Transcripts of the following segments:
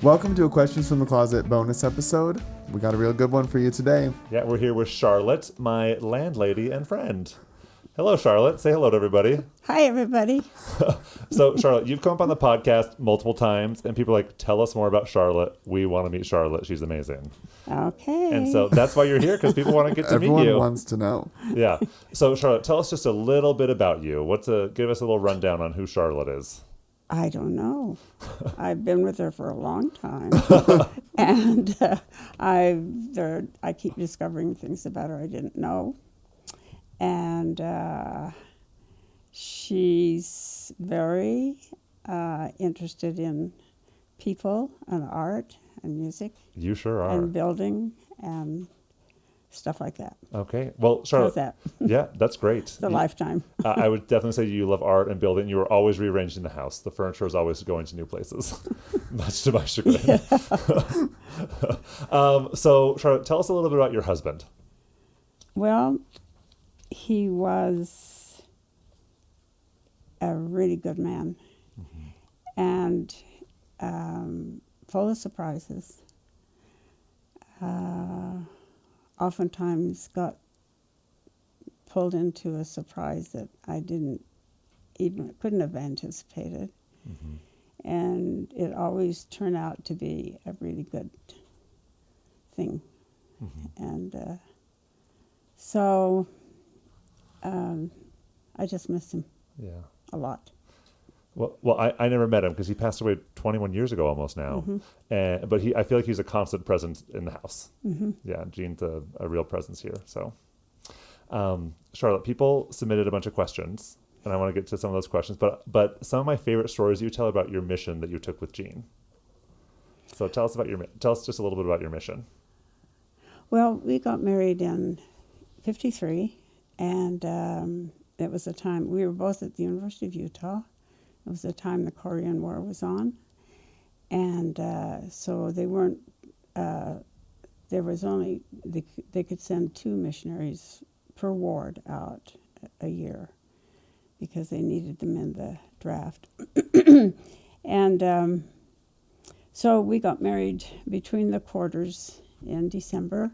Welcome to a Questions from the Closet bonus episode. We got a real good one for you today. Yeah, we're here with Charlotte, my landlady and friend. Hello, Charlotte. Say hello to everybody. Hi, everybody. So, Charlotte, you've come up on the podcast multiple times, and people are like, tell us more about Charlotte. We want to meet Charlotte. She's amazing. Okay. And so that's why you're here, because people want to get to meet you. Everyone wants to know. Yeah. So, Charlotte, tell us just a little bit about you. Give us a little rundown on who Charlotte is. I don't know. I've been with her for a long time. And I keep discovering things about her I didn't know. And she's very interested in people and art and music. You sure are. And building and stuff like that. Okay. Well, Charlotte. How's that? Yeah, that's great. It's a lifetime. I would definitely say you love art and building. You were always rearranging the house. The furniture is always going to new places, much to my chagrin. Yeah. So, Charlotte, tell us a little bit about your husband. Well, he was a really good man, and full of surprises. Oftentimes got pulled into a surprise that I couldn't have anticipated. Mm-hmm. And it always turned out to be a really good thing. Mm-hmm. And so I just miss him a lot. Well, I never met him because he passed away 21 years ago almost now. Mm-hmm. But I feel like he's a constant presence in the house. Mm-hmm. Yeah, Jean's a real presence here. So, Charlotte, people submitted a bunch of questions, and I want to get to some of those questions. But some of my favorite stories you tell about your mission that you took with Jean. So tell us just a little bit about your mission. Well, we got married in '53, and it was a time we were both at the University of Utah. It was the time the Korean War was on, and so they weren't. There was only they could send 2 missionaries per ward out a year because they needed them in the draft, and so we got married between the quarters in December,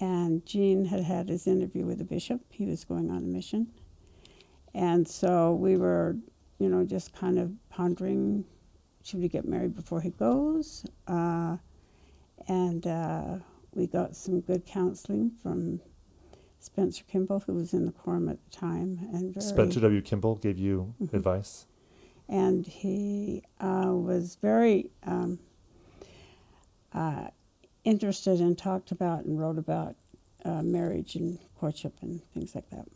and Gene had his interview with the bishop. He was going on a mission, and so we were, just kind of pondering, should we get married before he goes? And we got some good counseling from Spencer Kimball, who was in the quorum at the time. And Spencer W. Kimball gave you advice? And he was very interested and talked about and wrote about marriage and courtship and things like that.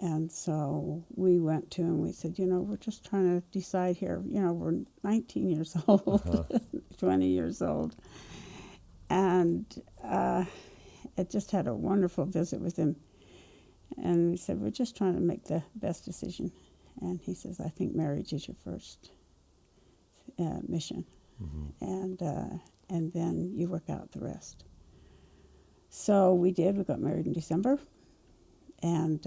And so we went to him, we said, we're just trying to decide here. We're 19 years old, 20 years old. And I just had a wonderful visit with him. And we said, we're just trying to make the best decision. And he says, I think marriage is your first mission. Mm-hmm. And then you work out the rest. So we did. We got married in December. And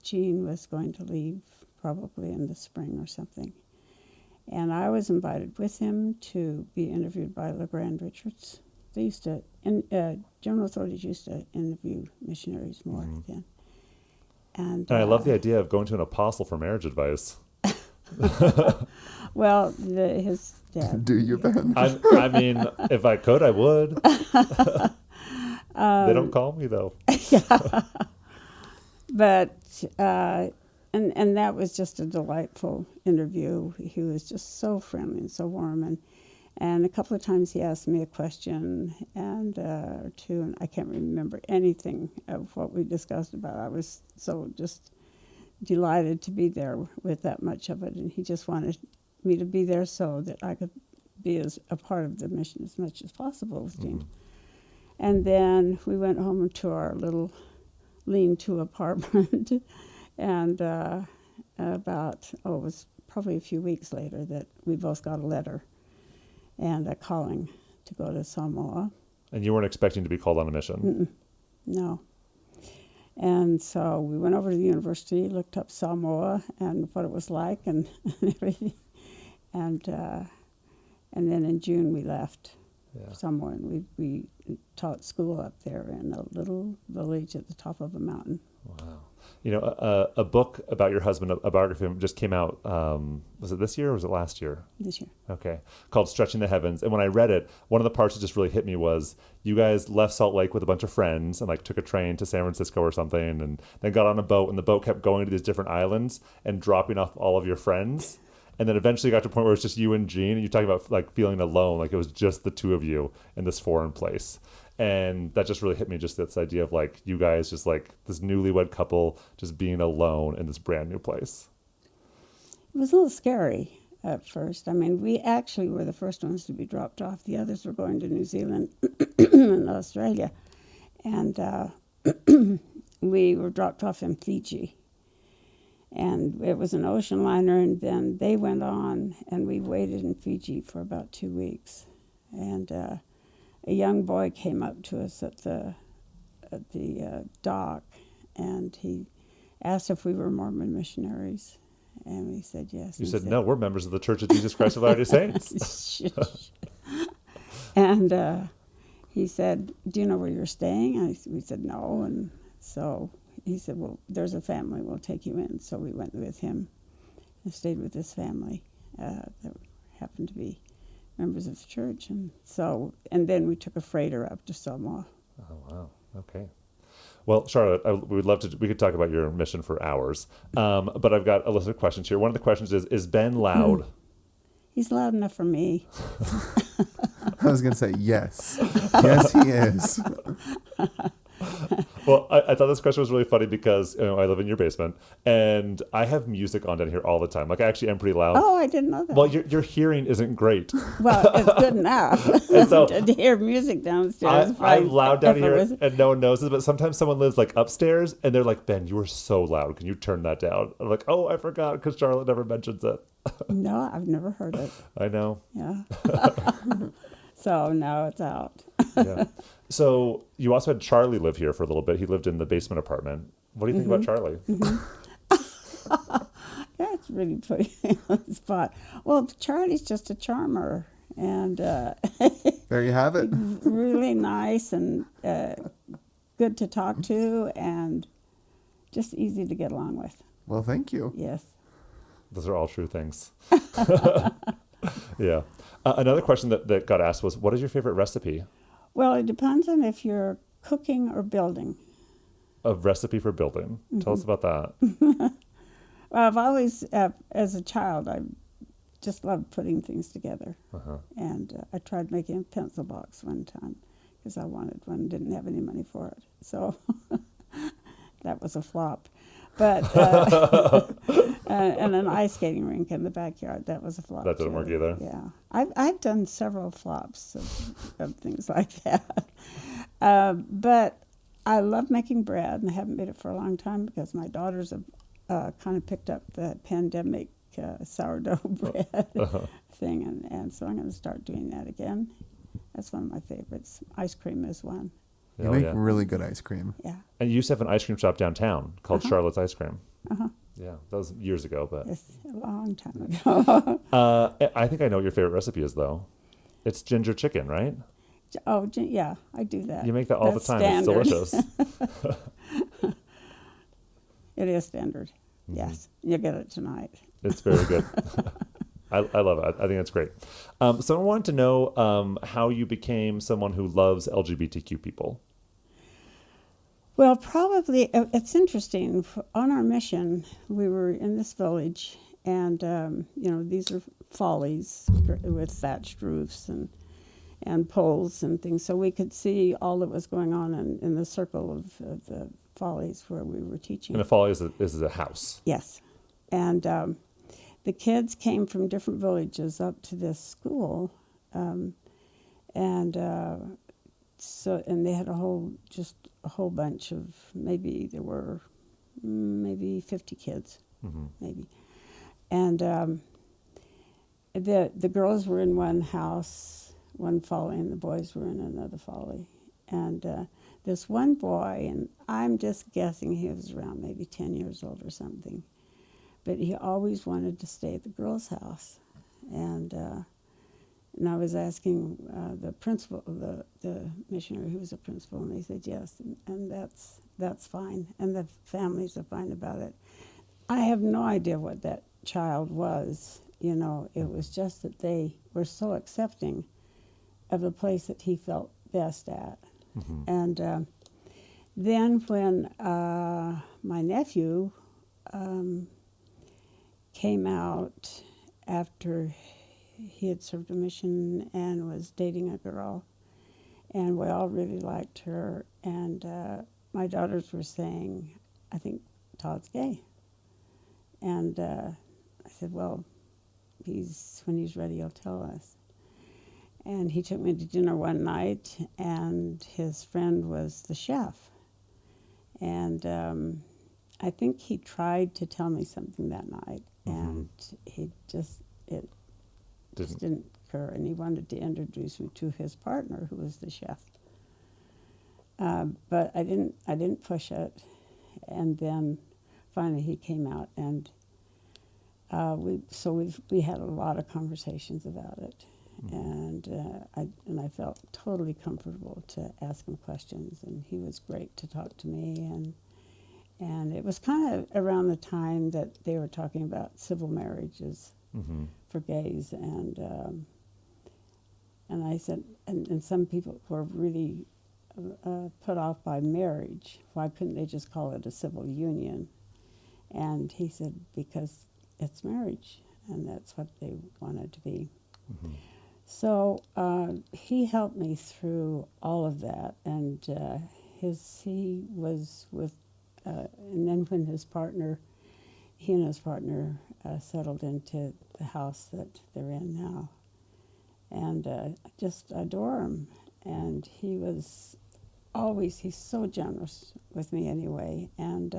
Jean was going to leave probably in the spring or something. And I was invited with him to be interviewed by LeGrand Richards. They used to, general authorities used to interview missionaries more then. And I love the idea of going to an apostle for marriage advice. Well, his dad. Do you, Ben? I mean, if I could, I would. They don't call me, though. Yeah. But, and that was just a delightful interview. He was just so friendly and so warm. And a couple of times he asked me a question or two, and I can't remember anything of what we discussed about. I was so just delighted to be there with that much of it. And he just wanted me to be there so that I could be as a part of the mission as much as possible with Jean. Mm-hmm. And then we went home to our little lean-to apartment, and it was probably a few weeks later that we both got a letter and a calling to go to Samoa. And you weren't expecting to be called on a mission? No. And so we went over to the university, looked up Samoa and what it was like and everything. And And then in June we left Yeah. somewhere, and we taught school up there in a little village at the top of a mountain. Wow. You know, a book about your husband, a biography of him, just came out. Was it this year or was it last year? This year. Okay. Called Stretching the Heavens. And when I read it, one of the parts that just really hit me was you guys left Salt Lake with a bunch of friends and like took a train to San Francisco or something, and then got on a boat, and the boat kept going to these different islands and dropping off all of your friends. And then eventually got to a point where it's just you and Jean, and you talk about like feeling alone, like it was just the two of you in this foreign place. And that just really hit me, just this idea of like you guys just like this newlywed couple just being alone in this brand new place. It was a little scary at first. I mean, we actually were the first ones to be dropped off. The others were going to New Zealand and Australia. And we were dropped off in Fiji. And it was an ocean liner, and then they went on, and we waited in Fiji for about 2 weeks. And a young boy came up to us at the dock, and he asked if we were Mormon missionaries, and we said yes. You said, no, we're members of the Church of Jesus Christ of Latter-day Saints. And he said, do you know where you're staying? And we said, no. And so he said, well, there's a family, we'll take you in. So we went with him and stayed with this family that happened to be members of the church. And then we took a freighter up to Samoa. Oh, wow. Okay. Well, Charlotte, we could talk about your mission for hours. But I've got a list of questions here. One of the questions is Ben loud? He's loud enough for me. I was going to say yes. Yes, he is. Well, I thought this question was really funny because I live in your basement, and I have music on down here all the time. Like, I actually am pretty loud. Oh, I didn't know that. Well, your hearing isn't great. Well, it's good enough And so, to hear music downstairs. I'm loud down here, and no one knows it, but sometimes someone lives like upstairs, and they're like, Ben, you are so loud. Can you turn that down? I'm like, oh, I forgot, because Charlotte never mentions it. No, I've never heard it. I know. Yeah. So now it's out. Yeah. So you also had Charlie live here for a little bit. He lived in the basement apartment. What do you think about Charlie? Yeah, it's really putting me on the spot. Well, Charlie's just a charmer, and There you have it. really nice and good to talk to, and just easy to get along with. Well, thank you. Yes. Those are all true things. Yeah. Another question that got asked was, what is your favorite recipe? Well, it depends on if you're cooking or building. A recipe for building. Tell us about that. Well, I've always, as a child, I just loved putting things together. Uh-huh. And I tried making a pencil box one time because I wanted one, didn't have any money for it. So that was a flop. But and an ice skating rink in the backyard, that was a flop. That didn't work either. Yeah, I've done several flops of things like that. But I love making bread, and I haven't made it for a long time because my daughters have kind of picked up the pandemic sourdough bread thing, and so I'm going to start doing that again. That's one of my favorites. Ice cream is one. You make really good ice cream. Yeah. And you used to have an ice cream shop downtown called Charlotte's Ice Cream. Uh-huh. Yeah, that was years ago, but It's a long time ago. I think I know what your favorite recipe is, though. It's ginger chicken, right? Oh, yeah, I do that. You make that all That's the time. standard. It's delicious. It is standard. Yes, you'll get it tonight. It's very good. I love it. I think that's great. Someone wanted to know how you became someone who loves LGBTQ people. Well, probably, it's interesting. On our mission, we were in this village, and, these are follies with thatched roofs and poles and things, so we could see all that was going on in the circle of the follies where we were teaching. And a folly is a house. Yes. And the kids came from different villages up to this school, and they had a whole bunch of, maybe there were 50 kids, maybe. And the girls were in one house, one folly, and the boys were in another folly. And this one boy, and I'm just guessing he was around maybe 10 years old or something, but he always wanted to stay at the girls' house. And And I was asking the principal, the missionary who was a principal, and they said yes, and that's fine, and the families are fine about it. I have no idea what that child was. It was just that they were so accepting of the place that he felt best at. Mm-hmm. And then when my nephew came out after he had served a mission and was dating a girl, and we all really liked her, and my daughters were saying, I think Todd's gay. And I said, well, when he's ready, he'll tell us. And he took me to dinner one night, and his friend was the chef. And I think he tried to tell me something that night, and it just didn't occur. And he wanted to introduce me to his partner, who was the chef. But I didn't push it. And then finally he came out, and we had a lot of conversations about it. And I felt totally comfortable to ask him questions, and he was great to talk to me. And it was kind of around the time that they were talking about civil marriages for gays, and I said, and some people were really put off by marriage. Why couldn't they just call it a civil union? And he said, because it's marriage, and that's what they wanted to be. Mm-hmm. So he helped me through all of that, and he was with, and then when he and his partner settled into the house that they're in now, and I just adore him. And he's so generous with me anyway, and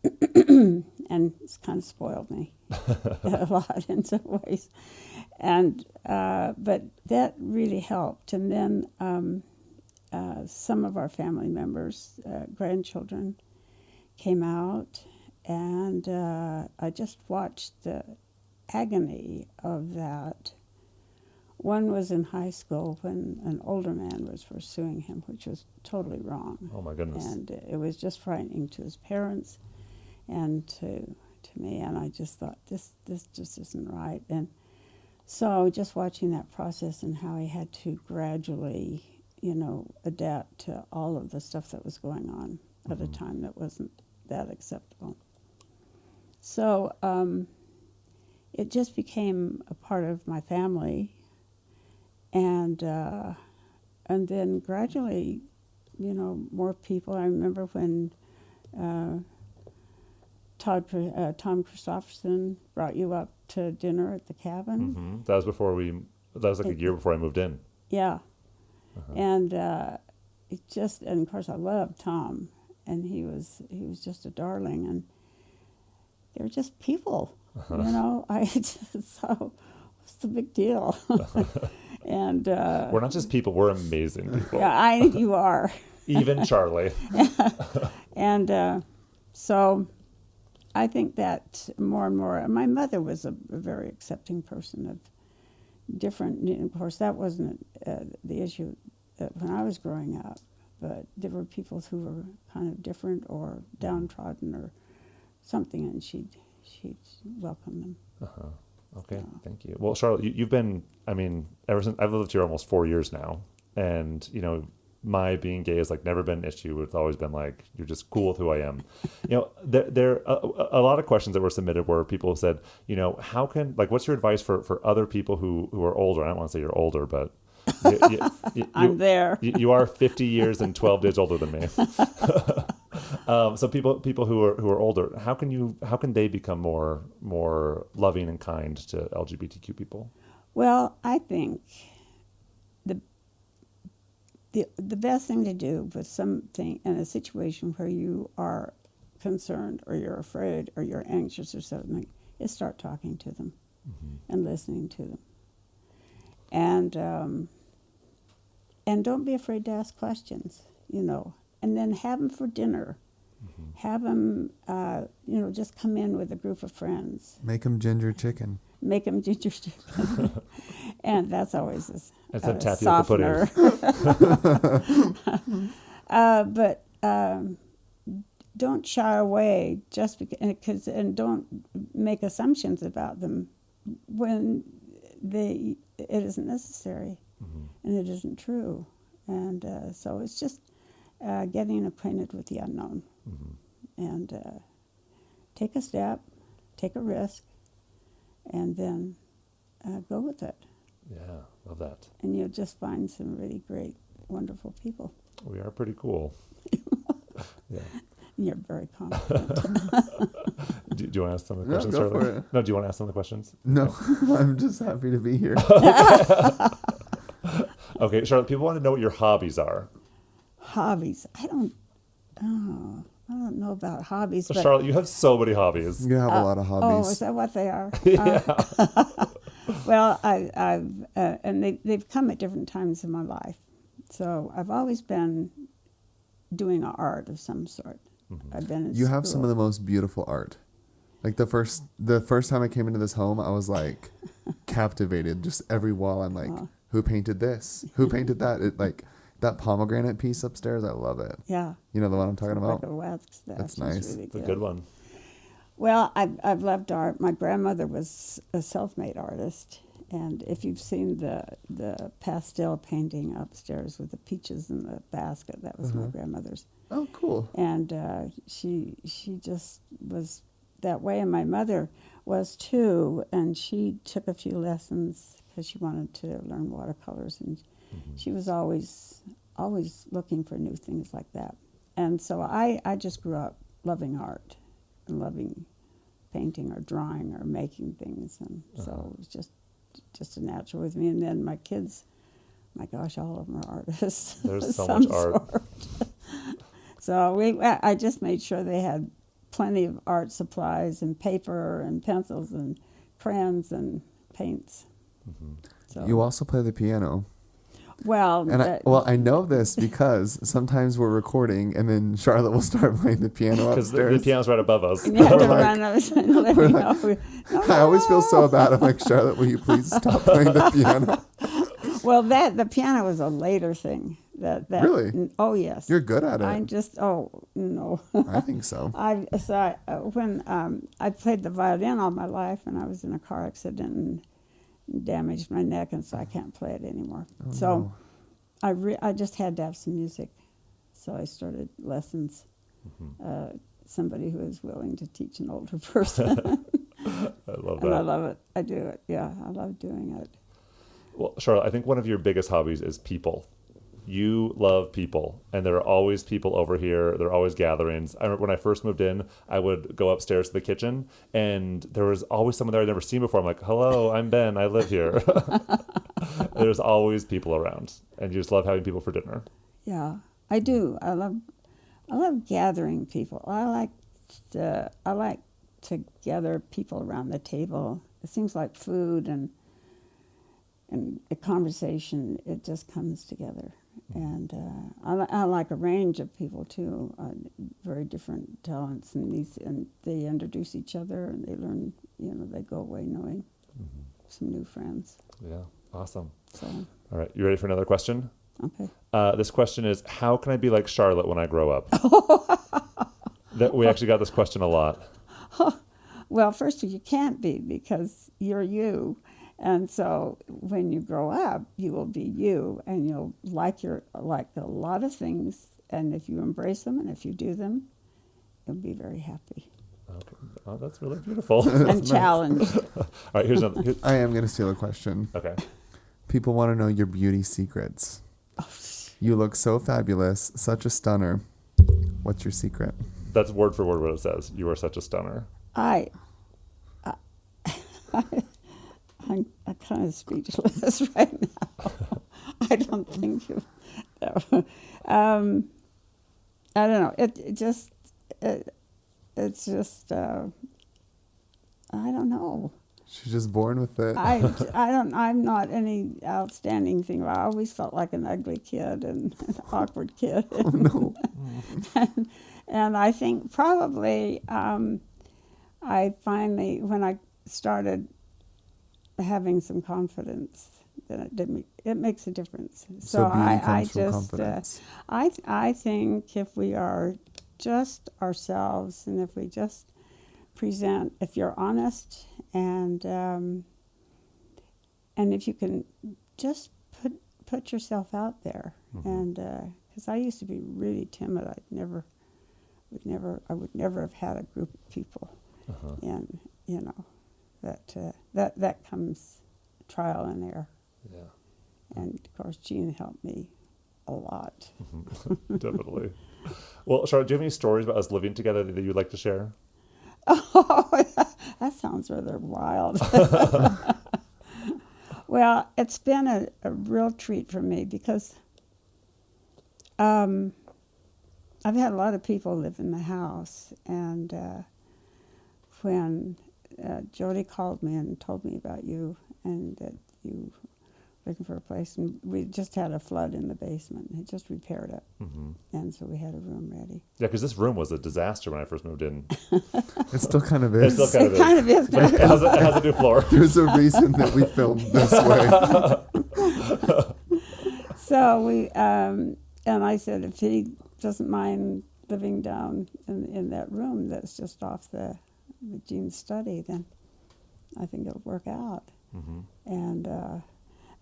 it's kind of spoiled me a lot in some ways. And but that really helped. And then some of our family members, grandchildren, came out, and I just watched the agony of that. One was in high school when an older man was pursuing him, which was totally wrong. Oh my goodness! And it was just frightening to his parents and to me. And I just thought, this just isn't right. And so just watching that process and how he had to gradually, adapt to all of the stuff that was going on at a time that wasn't that acceptable. So it just became a part of my family. And then gradually, more people. I remember when Tom Christopherson brought you up to dinner at the cabin. Mm-hmm. That was like a year before I moved in. Yeah. And and of course I loved Tom, and he was just a darling, and they were just people, I just thought, what's the big deal? And we're not just people, we're amazing people. Yeah, you are. Even Charlie. And so I think that more and more, my mother was a very accepting person of different, of course that wasn't the issue when I was growing up, but there were people who were kind of different or downtrodden or something, and she'd welcome them. Okay, thank you. Well, Charlotte, you've been, ever since I've lived here almost 4 years now, and my being gay has never been an issue. It's always been you're just cool with who I am. There a lot of questions that were submitted where people said, how can, what's your advice for other people who are older? I don't want to say you're older, but I'm there. You are 50 years and 12 days older than me. So people who are older, how can they become more loving and kind to LGBTQ people? Well, I think the best thing to do with something in a situation where you are concerned or you're afraid or you're anxious or something is start talking to them and listening to them. And don't be afraid to ask questions, and then have them for dinner. Have them, just come in with a group of friends. Make them ginger chicken. And that's always It's a a tapioca pudding. softener. But don't shy away just because, and don't make assumptions about them when it isn't necessary and it isn't true. And so it's just getting acquainted with the unknown and take a step, take a risk, and then go with it. Yeah, love that. And you'll just find some really great, wonderful people. We are pretty cool. Yeah. You're very confident. Do you want to ask some of the No, questions? go Charlotte? for it. No, do you want to ask some of the questions? No, I'm just happy to be here. Okay, Charlotte, people want to know what your hobbies are. Hobbies. I don't know about hobbies. But, Charlotte, you have so many hobbies. You have a lot of oh, hobbies. is that what they are? Yeah. Well, I've and they've come at different times in my life. So I've always been doing art of some sort. I've been in You have some school. of the most beautiful art. Like the first time I came into this home, I was like captivated. Just every wall, I'm like, who painted this? Who painted that? It like that pomegranate piece upstairs. I love it. Yeah. You know the one I'm talking about? Like a wax stuff. That's It's nice. really It's a good one. Well, I've loved art. My grandmother was a self-made artist, and if you've seen the pastel painting upstairs with the peaches in the basket, that was my grandmother's. Oh, cool. And she just was that way, and my mother was too. And she took a few lessons because she wanted to learn watercolors, and she was always looking for new things like that. And so I just grew up loving art and loving painting or drawing or making things, and so it was just a natural with me. And then my kids, my gosh, all of them are artists. There's of so some much art. sort. So I just made sure they had plenty of art supplies and paper and pencils and crayons and paints. So, You also play the piano. well, And I know this because sometimes we're recording and then Charlotte will start playing the piano Because the upstairs. piano's right above us. you had to like- run outside and let me know. I always feel so bad. I'm like, Charlotte, will you please stop playing the piano? Well, the piano was a later thing. That Really? Oh yes. You're good at it. I'm just no. I think so. When I played the violin all my life, and I was in a car accident and damaged my neck, and so I can't play it anymore. So I just had to have some music, so I started lessons. Somebody who was willing to teach an older person, I love and I that. love it. I do it. Yeah, I love doing it. Well, Charlotte, I think one of your biggest hobbies is people. You love people, and there are always people over here. There are always gatherings. I remember when I first moved in, I would go upstairs to the kitchen, and there was always someone there I'd never seen before. I'm like, hello, I'm Ben. I live here. There's always people around, and you just love having people for dinner. Yeah, I do. I love gathering people. I like to gather people around the table. It seems like food and a conversation, it just comes together. And I like a range of people too, very different talents, and they introduce each other, and they learn. They go away knowing some new friends. Yeah, awesome. So All right, you ready for another question? okay. This question is, how can I be like Charlotte when I grow up? We actually got this question a lot. Well, first of all, you can't be, because you're you. And so when you grow up, you will be you, and you'll like a lot of things. And if you embrace them and if you do them, you'll be very happy Okay. Oh, that's really beautiful. and challenged. All right, here's another. I am going to steal a question. Okay. People want to know your beauty secrets. You look so fabulous, such a stunner. What's your secret? That's word for word what it says. You are such a stunner. I'm kind of speechless right now. I don't think you. I don't know. It's just. I don't know. She's just born with it. I'm not any outstanding thing. I always felt like an ugly kid and an awkward kid. Oh, no. And I think probably I finally, when I started having some confidence, then it makes a difference. So beauty I comes from just confidence. I think if we are just ourselves, and if we just present, if you're honest, and if you can just put yourself out there, and because I used to be really timid, I would never have had a group of people, and that comes trial and error. Yeah. And of course, Jean helped me a lot. Definitely. Well, Charlotte, do you have any stories about us living together that you'd like to share? Oh, that sounds rather wild. Well, it's been a real treat for me because I've had a lot of people live in the house, and when Jody called me and told me about you and that you were looking for a place, and we just had a flood in the basement. It just repaired it, and so we had a room ready. Yeah, because this room was a disaster when I first moved in. It still kind of It is. still kind of It kind of is. But it has a new floor. There's a reason that we filmed this way. So we, and I said, if he doesn't mind living down in that room that's just off the Jean's study, then I think it'll work out. And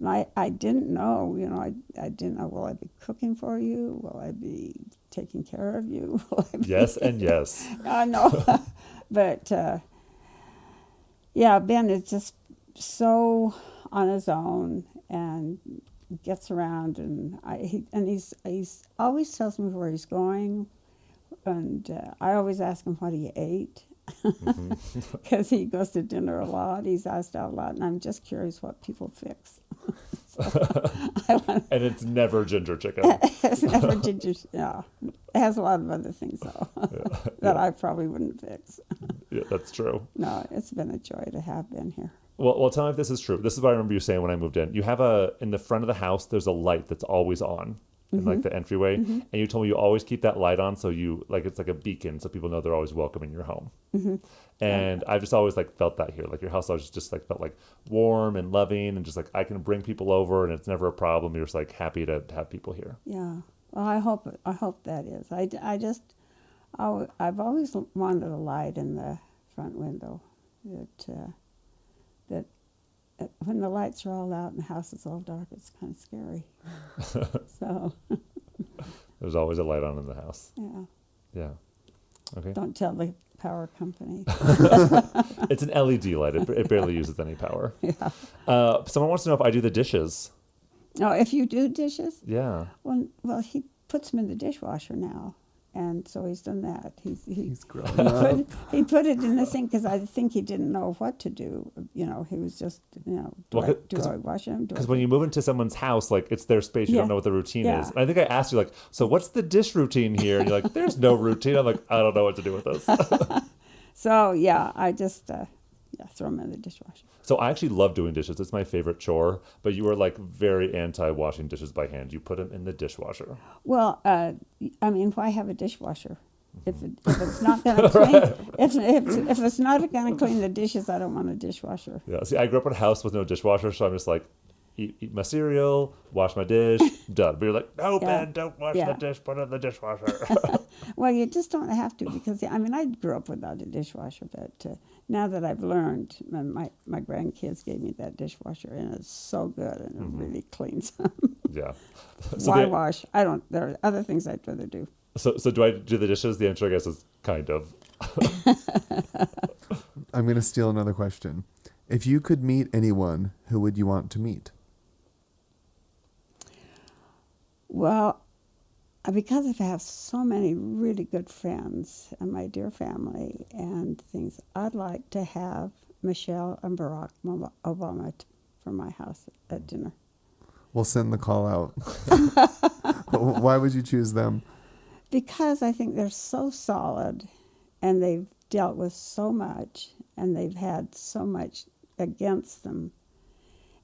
I didn't know, I didn't know, will I be cooking for you? Will I be taking care of you? Will I be, Yes and yes. I know. But, yeah, Ben is just so on his own and gets around, and he's always tells me where he's going, and I always ask him what he ate, because he goes to dinner a lot. He's asked out a lot, and I'm just curious what people fix. And it's never ginger chicken. It's never ginger. Yeah, it has a lot of other things though that I probably wouldn't fix. Yeah, that's true. No, it's been a joy to have been here. Well, tell me if this is true. This is what I remember you saying when I moved in. You have in the front of the house, there's a light that's always on in like the entryway. And you told me you always keep that light on, so it's like a beacon, so people know they're always welcome in your home. And I've just always like felt that here. Like your house always just like felt like warm and loving, and just like I can bring people over and it's never a problem. You're just like happy to have people here. Yeah. Well, I hope that is. I've always wanted a light in the front window. That when the lights are all out and the house is all dark, it's kind of scary. So. There's always a light on in the house. Yeah. Yeah. Okay. Don't tell the power company. It's an LED light. It barely uses any power. Yeah. Someone wants to know if I do the dishes. Oh, if you do dishes? Yeah. Well, he puts them in the dishwasher now, and so he's done that. He's grown up. He put it in the sink because I think he didn't know what to do. He was just, do I wash them? Because when you move into someone's house, like it's their space, you don't know what the routine is. And I think I asked you, like, so what's the dish routine here? And you're like, there's no routine. I'm like, I don't know what to do with this. So yeah, I just throw them in the dishwasher. So I actually love doing dishes. It's my favorite chore. But you are like very anti-washing dishes by hand. You put them in the dishwasher. Well, why have a dishwasher? If it's not going to clean, if it's not going to clean the dishes, I don't want a dishwasher. Yeah. See, I grew up in a house with no dishwasher, so I'm just like, eat my cereal, wash my dish, done. But you're like, no, Ben, don't wash the dish, put it in the dishwasher. Well, you just don't have to, because I grew up without a dishwasher, but now that I've learned, my grandkids gave me that dishwasher, and it's so good, and it really cleans them. Yeah. So why wash? I don't. There are other things I'd rather do. So do I do the dishes? The answer, I guess, is kind of. I'm going to steal another question. If you could meet anyone, who would you want to meet? Well, because I have so many really good friends and my dear family and things, I'd like to have Michelle and Barack Obama from my house at dinner. We'll send the call out. Why would you choose them? Because I think they're so solid, and they've dealt with so much, and they've had so much against them,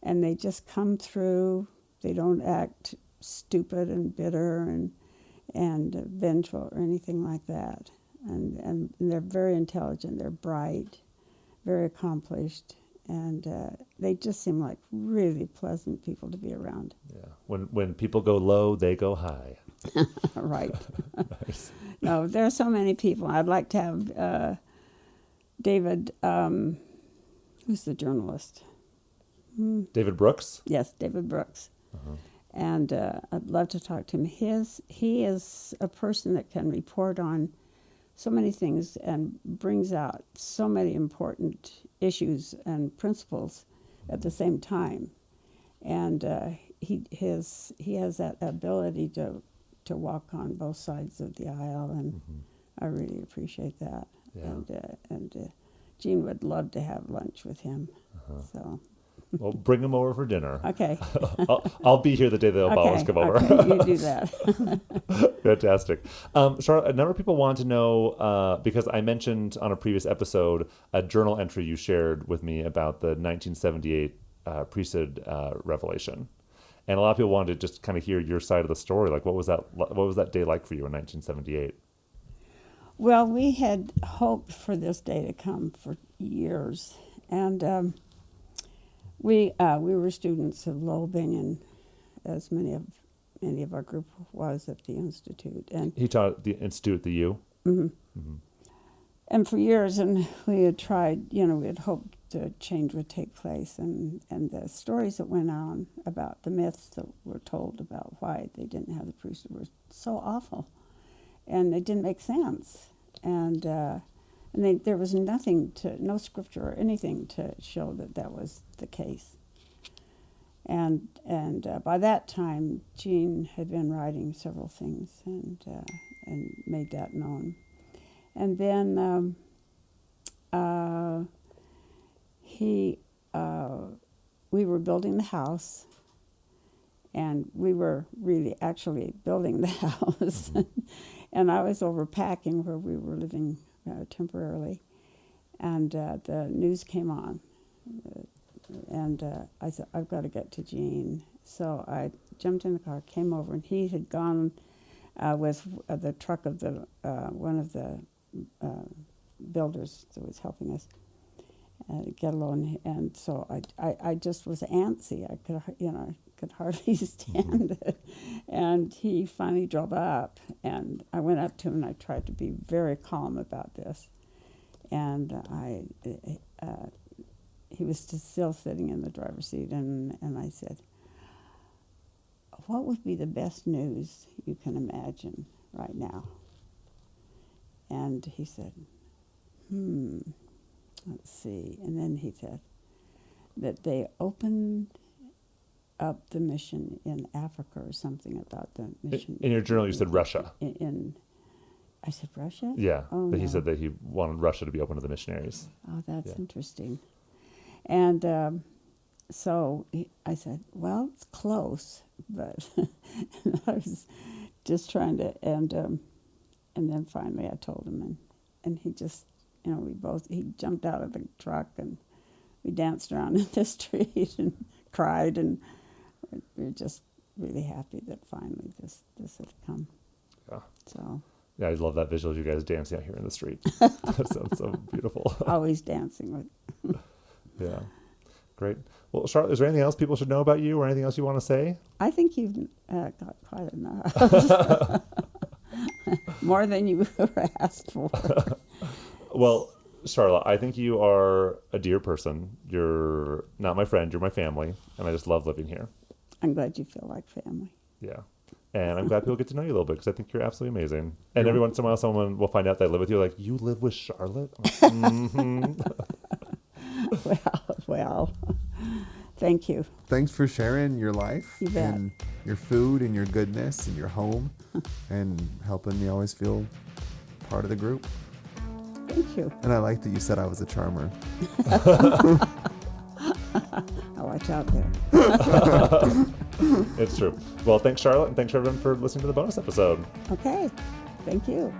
and they just come through. They don't act stupid and bitter and vengeful or anything like that. And they're very intelligent. They're bright, very accomplished, and they just seem like really pleasant people to be around. Yeah. When people go low, they go high. Right. Nice. No, there are so many people. I'd like to have David, who's the journalist? David Brooks? Yes, David Brooks. Uh-huh. And I'd love to talk to him. He is a person that can report on so many things and brings out so many important issues and principles at the same time. And he has that ability to walk on both sides of the aisle, and I really appreciate that. Yeah. And Jean would love to have lunch with him. So. Well, bring him over for dinner. Okay. I'll be here the day the Obamas come over. Okay, you do that. Fantastic. Charlotte, a number of people want to know, because I mentioned on a previous episode a journal entry you shared with me about the 1978 priesthood revelation. And a lot of people wanted to just kind of hear your side of the story. Like, what was that day like for you in 1978? Well, we had hoped for this day to come for years. And we were students of Lowell Binion, as many of our group was at the Institute. And He taught at the Institute at the U? And for years, and we had tried, we had hoped the change would take place. And the stories that went on about the myths that were told about why they didn't have the priesthood were so awful. And they didn't make sense. And there was no scripture or anything to show that was the case. And by that time, Jean had been writing several things and made that known. And then we were building the house, and we were really actually building the house. And I was over packing where we were living temporarily, and the news came on. And I said, I've got to get to Jean. So I jumped in the car, came over, and he had gone with the truck of one of the builders that was helping us get a loan. And so I just was antsy. I could hardly stand it. And he finally drove up, and I went up to him, and I tried to be very calm about this. And he was still sitting in the driver's seat, and I said, what would be the best news you can imagine right now? And he said, let's see. And then he said that they opened up the mission in Africa or something about the mission. In your journal, you said Russia. I said Russia? Yeah, Oh, but he no. said that he wanted Russia to be open to the missionaries. Oh, that's Yeah. interesting. And so I said, well, it's close, but and I was just trying to, and then finally I told him, and he just, he jumped out of the truck, and we danced around in the street and cried, and we were just really happy that finally this had come. Yeah. So. Yeah, I love that visual of you guys dancing out here in the street. That sounds so beautiful. Always dancing with. Yeah. Great. Well, Charlotte, is there anything else people should know about you or anything else you want to say? I think you've got quite enough. More than you ever asked for. Well, Charlotte, I think you are a dear person. You're not my friend, you're my family, and I just love living here. I'm glad you feel like family. Yeah. And I'm glad people get to know you a little bit because I think you're absolutely amazing. And every once in a while, someone will find out they live with you, like, you live with Charlotte? Mm-hmm. Well, thank you. Thanks for sharing your life You bet. and your food and your goodness and your home and helping me always feel part of the group. Thank you. And I like that you said I was a charmer. I'll watch out there. It's true. Well, thanks, Charlotte, and thanks, everyone, for listening to the bonus episode. Okay. Thank you.